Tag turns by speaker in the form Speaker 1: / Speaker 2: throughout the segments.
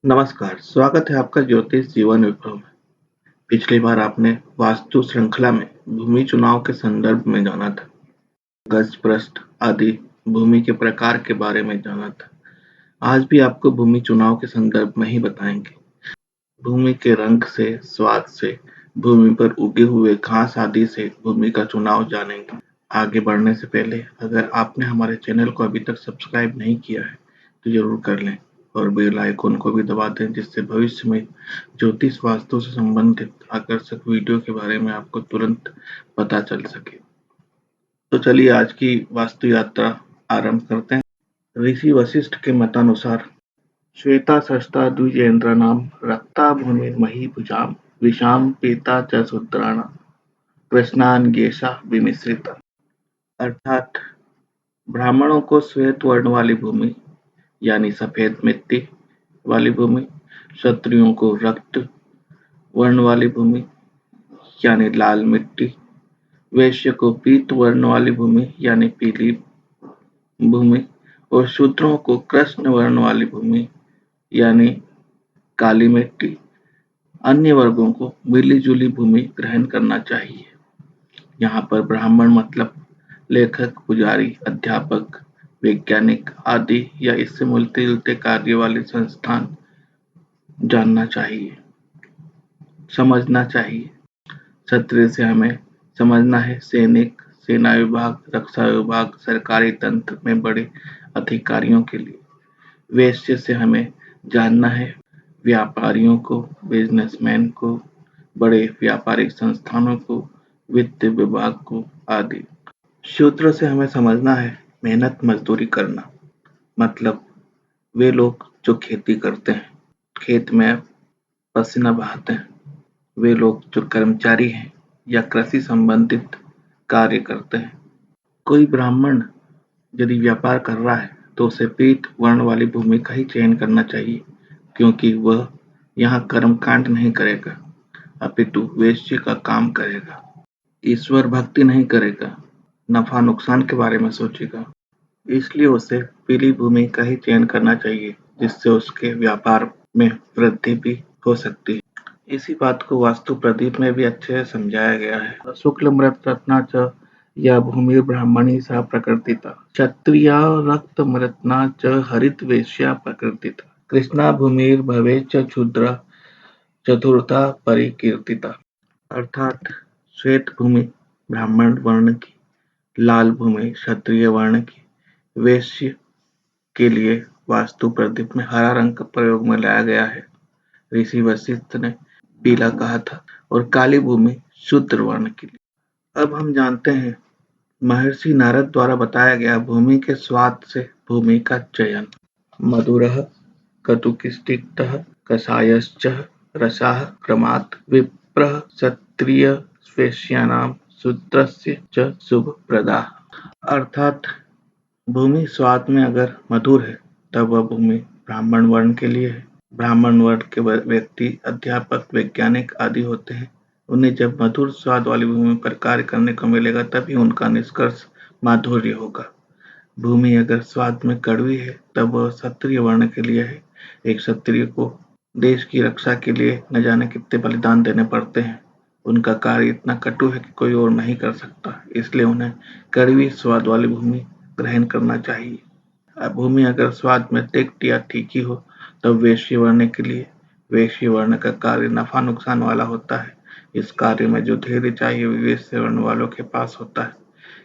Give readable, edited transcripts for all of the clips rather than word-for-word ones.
Speaker 1: नमस्कार, स्वागत है आपका ज्योतिष जीवन विभव में। पिछली बार आपने वास्तु श्रृंखला में भूमि चुनाव के संदर्भ में जाना था। गज, पृष्ठ आदि भूमि के प्रकार के बारे में जाना था। आज भी आपको भूमि चुनाव के संदर्भ में ही बताएंगे। भूमि के रंग से, स्वाद से, भूमि पर उगे हुए घास आदि से भूमि का चुनाव जानेंगे। आगे बढ़ने से पहले अगर आपने हमारे चैनल को अभी तक सब्सक्राइब नहीं किया है तो जरूर कर लें और बेल आइकन को भी दबा दें, जिससे भविष्य में ज्योतिष वास्तु से संबंधित आकर्षक वीडियो के बारे में आपको तुरंत पता चल सके। तो चलिए आज की वास्तु यात्रा आरंभ करते हैं। ऋषि वशिष्ठ के मतानुसार श्वेता षष्ठा द्विजेन्द्राणां रक्ता भूमिर्मही भुजाम विषाम पीता च शूद्राणां कृष्णांगेशा विमिश्रिता। अर्थात ब्राह्मणों को श्वेत वर्ण वाली भूमि यानी सफेद मिट्टी वाली भूमि, क्षत्रियों को रक्त वर्ण वाली भूमि यानी लाल मिट्टी, वैश्य को पीत वर्ण वाली भूमि यानी पीली भूमि और शूद्रों को कृष्ण वर्ण वाली भूमि यानी काली मिट्टी, अन्य वर्गों को मिली-जुली भूमि ग्रहण करना चाहिए। यहाँ पर ब्राह्मण मतलब लेखक, पुजारी, अध्यापक, वैज्ञानिक आदि या इससे मिलते-जुलते कार्य वाले संस्थान जानना चाहिए, समझना चाहिए। क्षत्रिय से हमें समझना है सैनिक, सेना विभाग, रक्षा विभाग, सरकारी तंत्र में बड़े अधिकारियों के लिए। वैश्य से हमें जानना है व्यापारियों को, बिजनेसमैन को, बड़े व्यापारिक संस्थानों को, वित्त विभाग को आदि। शूद्र से हमें समझना है मेहनत मजदूरी करना, मतलब वे लोग जो खेती करते हैं, खेत में पसीना बहाते हैं, वे लोग जो कर्मचारी हैं या कृषि संबंधित कार्य करते हैं। कोई ब्राह्मण यदि व्यापार कर रहा है तो उसे पीत वर्ण वाली भूमि का ही चयन करना चाहिए, क्योंकि वह यहाँ कर्मकांड नहीं करेगा, अपितु वैश्य का काम करेगा। ईश्वर भक्ति नहीं करेगा, नफा नुकसान के बारे में सोचेगा। इसलिए उसे पीली भूमि का ही चयन करना चाहिए, जिससे उसके व्यापार में वृद्धि भी हो सकती है। इसी बात को वास्तु प्रदीप में भी अच्छे से समझाया गया है। शुक्ल मृत रत्ना च या भूमि ब्राह्मणी सा प्रकृतिता, क्षत्रिया रक्त मृतना च हरित वैश्या प्रकृतिता, कृष्णा भूमिर भवे च क्षुद्र चतुर्था परिकीर्तिता। अर्थात श्वेत भूमि ब्राह्मण वर्ण की, लाल भूमि क्षत्रिय वर्ण की, वैश्य के लिए वास्तु प्रदीप में हरा रंग का प्रयोग में लाया गया है। ऋषि वशिष्ठ ने पीला कहा था और काली भूमि शूद्र वर्ण के लिए। अब हम जानते हैं महर्षि नारद द्वारा बताया गया भूमि के स्वाद से भूमि का चयन। मधुरः कटुकिष्टितः कषायश्च रसाः क्रमात् विप्रः क्षत्रिय वैश्यानां शूद्रस्य च शुभप्रदाः। अर्थात भूमि स्वाद में अगर मधुर है तब वह भूमि ब्राह्मण वर्ण के लिए है। ब्राह्मण वर्ण के व्यक्ति अध्यापक, वैज्ञानिक आदि होते हैं। उन्हें जब मधुर स्वाद वाली भूमि पर कार्य करने को मिलेगा तभी उनका निष्कर्ष माधुर्य होगा। भूमि अगर स्वाद में कड़वी है तब वह क्षत्रिय वर्ण के लिए है। एक क्षत्रिय को देश की रक्षा के लिए न जाने कितने बलिदान देने पड़ते हैं। उनका कार्य इतना कटु है कि कोई और नहीं कर सकता, इसलिए उन्हें कड़वी स्वाद वाली भूमि ग्रहण करना चाहिए। भूमि अगर स्वाद में तिक्त या तीखी हो तब वैश्य वर्ण के लिए। वैश्य वर्ण का कार्य नफा नुकसान वाला होता है। इस कार्य में जो धैर्य चाहिए वैश्य वर्ण वालों के पास होता है।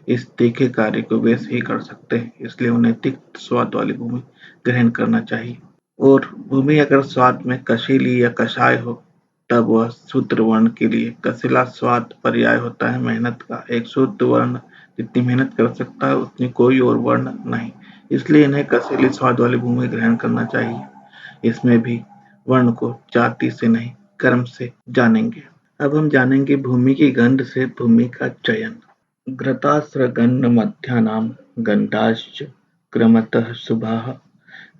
Speaker 1: इस तीखे कार्य को वैश्य ही कर सकते हैं, इसलिए उन्हें तिक्त स्वाद वाली भूमि ग्रहण करना चाहिए। और भूमि अगर स्वाद में कशीली या कषाय हो तब वह शूद्र वर्ण के लिए। कशीला स्वाद पर्याय होता है मेहनत का। एक शुद्ध वर्ण जितनी मेहनत कर सकता है उतनी कोई और वर्ण नहीं, इसलिए इन्हें कशीली स्वाद वाली भूमि ग्रहण करना चाहिए। इसमें भी वर्ण को जाति से नहीं कर्म से जानेंगे। अब हम जानेंगे भूमि की गंध से भूमि का चयन। घृतास्त्रगन्ध मध्यानां गन्धाश्च क्रमतः शुभाः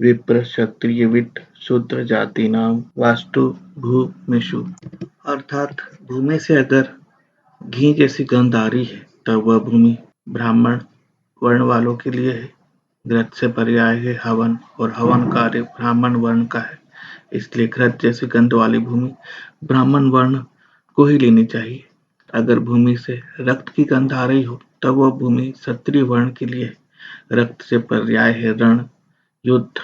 Speaker 1: विप्र क्षत्रिय विट शूद्र जातीनां वास्तु भूमिषु। अर्थात भूमि से अगर घी जैसी गंध आ रही है तब वह भूमि ब्राह्मण वर्ण वालों के लिए है। घृत से पर्याय है हवन और हवन कार्य ब्राह्मण वर्ण का है, इसलिए घृत जैसी गंध वाली भूमि ब्राह्मण वर्ण को ही लेनी चाहिए। अगर भूमि से रक्त की गंध आ रही हो तब वह भूमि क्षत्रिय वर्ण के लिए है। रक्त से पर्याय है रण, युद्ध।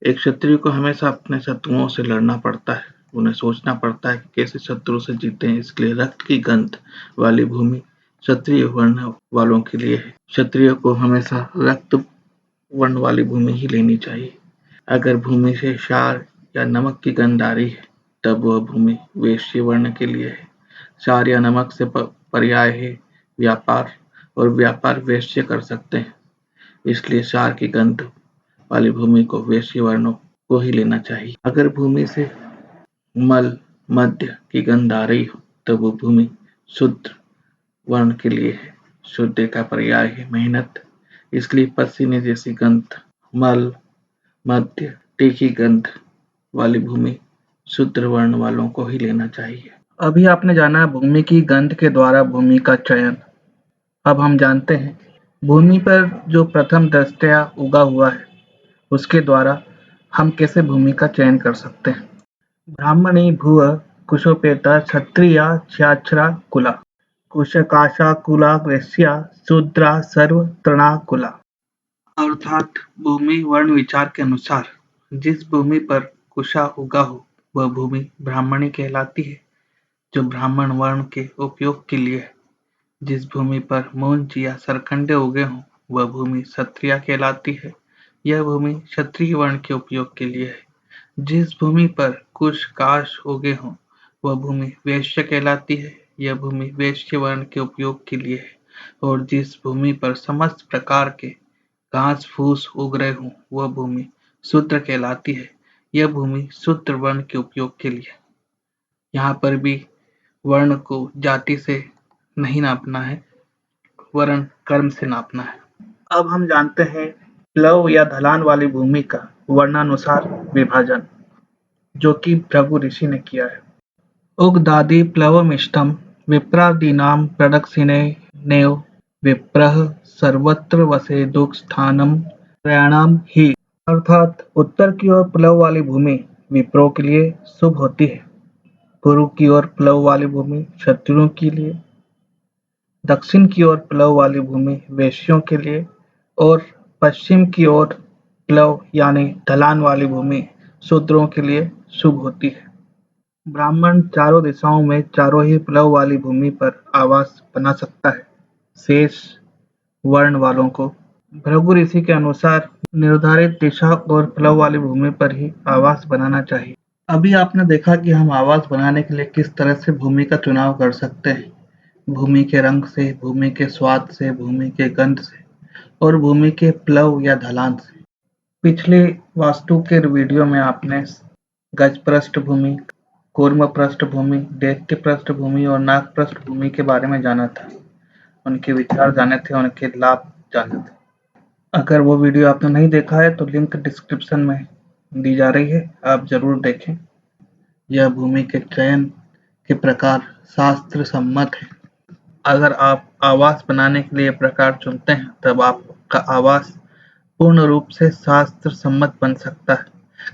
Speaker 1: एक क्षत्रिय को हमेशा अपने शत्रुओं से लड़ना पड़ता है, उन्हें सोचना पड़ता है कि कैसे शत्रु से जीतें, इसलिए रक्त की गंध वाली भूमि क्षत्रिय वर्ण वालों के लिए है। क्षत्रिय को हमेशा रक्त वर्ण वाली भूमि ही लेनी चाहिए। अगर भूमि से क्षार या नमक की गंध आ रही है तब वह भूमि वैश्य वर्ण के लिए है। क्षार या नमक से पर्याय है व्यापार, और व्यापार वैश्य कर सकते हैं, इसलिए क्षार की गंध वाली भूमि को वैश्य वर्णों को ही लेना चाहिए। अगर भूमि से मल मध्य की गंध आ रही हो तब वो भूमि शूद्र वर्ण के लिए है। शूद्र का पर्याय है मेहनत, इसलिए पसीने जैसी गंध, मल मध्य तीखी गंध वाली भूमि शूद्र वर्ण वालों को ही लेना चाहिए। अभी आपने जाना भूमि की गंध के द्वारा भूमि का चयन। अब हम जानते हैं भूमि पर जो प्रथम दृष्टया उगा हुआ है उसके द्वारा हम कैसे भूमि का चयन कर सकते हैं। ब्राह्मणी भुव कुशोपेता क्षत्रिया क्षात्रा कुला कुशकाशा कुला वैश्या शूद्रा सर्व तृणा कुला। अर्थात भूमि वर्ण विचार के अनुसार जिस भूमि पर कुशा उगा हो वह भूमि ब्राह्मणी कहलाती है, जो ब्राह्मण वर्ण के उपयोग के लिए है। जिस भूमि पर मूंज या सरकंडे उगे हों वह भूमि क्षत्रिया कहलाती है, यह भूमि क्षत्रिय वर्ण के उपयोग के लिए है। जिस भूमि पर कुश काश उगे हों वह भूमि वैश्य कहलाती है, यह भूमि वैश्य वर्ण के उपयोग के लिए है। और जिस भूमि पर समस्त प्रकार के घास फूस उग रहे हों वह भूमि शूद्र कहलाती है, यह भूमि शूद्र वर्ण के उपयोग के लिए। यहाँ पर भी वर्ण को जाति से नहीं नापना है, वर्ण कर्म से नापना है। अब हम जानते हैं प्लव या ढलान वाली भूमि का वर्णानुसार विभाजन, जो कि भृगु ऋषि ने किया है। उगदादि प्लवमिष्टं विप्रादीनां प्रदक्षिणेनैव विप्रः सर्वत्र वसेदुः स्थानं त्रयाणां हि। अर्थात उत्तर की ओर प्लव वाली भूमि विप्रों के लिए शुभ होती है, पूर्व की ओर प्लव वाली भूमि क्षत्रियों के लिए, दक्षिण की ओर प्लव वाली भूमि वैश्यों के लिए, और पश्चिम की ओर प्लव यानी ढलान वाली भूमि शूद्रों के लिए शुभ होती है। ब्राह्मण चारों दिशाओं में चारों ही प्लव वाली भूमि पर आवास बना सकता है। शेष वर्ण वालों को भृगु ऋषि के अनुसार निर्धारित दिशा और प्लव वाली भूमि पर ही आवास बनाना चाहिए। अभी आपने देखा कि हम आवास बनाने के लिए किस तरह से भूमि का चुनाव कर सकते हैं। भूमि के रंग से, भूमि के स्वाद से, भूमि के गंध से और भूमि के प्लव या ढलान से। पिछले वास्तु के वीडियो में आपने गज पृष्ठभूमि, कूर्म पृष्ठभूमि, दैत्य पृष्ठभूमि और नाग पृष्ठभूमि के बारे में जाना था, उनके विचार जाने थे, उनके लाभ जाने थे। अगर वो वीडियो आपने नहीं देखा है तो लिंक डिस्क्रिप्शन में दी जा रही है, आप जरूर देखें। यह भूमि के चयन के प्रकार शास्त्र सम्मत है। अगर आप आवास बनाने के लिए प्रकार चुनते हैं तब आपका आवास पूर्ण रूप से शास्त्र सम्मत बन सकता है,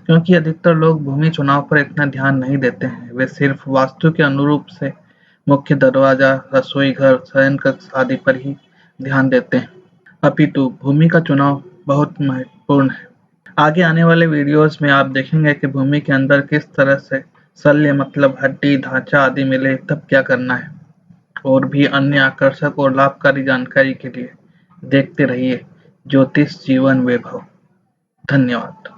Speaker 1: क्योंकि अधिकतर लोग भूमि चुनाव पर इतना ध्यान नहीं देते हैं। वे सिर्फ वास्तु के अनुरूप से मुख्य दरवाजा, रसोई घर, शयन कक्ष आदि पर ही ध्यान देते हैं, अपितु भूमि का चुनाव बहुत महत्वपूर्ण है। आगे आने वाले वीडियोस में आप देखेंगे कि भूमि के अंदर किस तरह से शल्य मतलब हड्डी, ढांचा आदि मिले तब क्या करना है। और भी अन्य आकर्षक और लाभकारी जानकारी के लिए देखते रहिए ज्योतिष जीवन वैभव। धन्यवाद।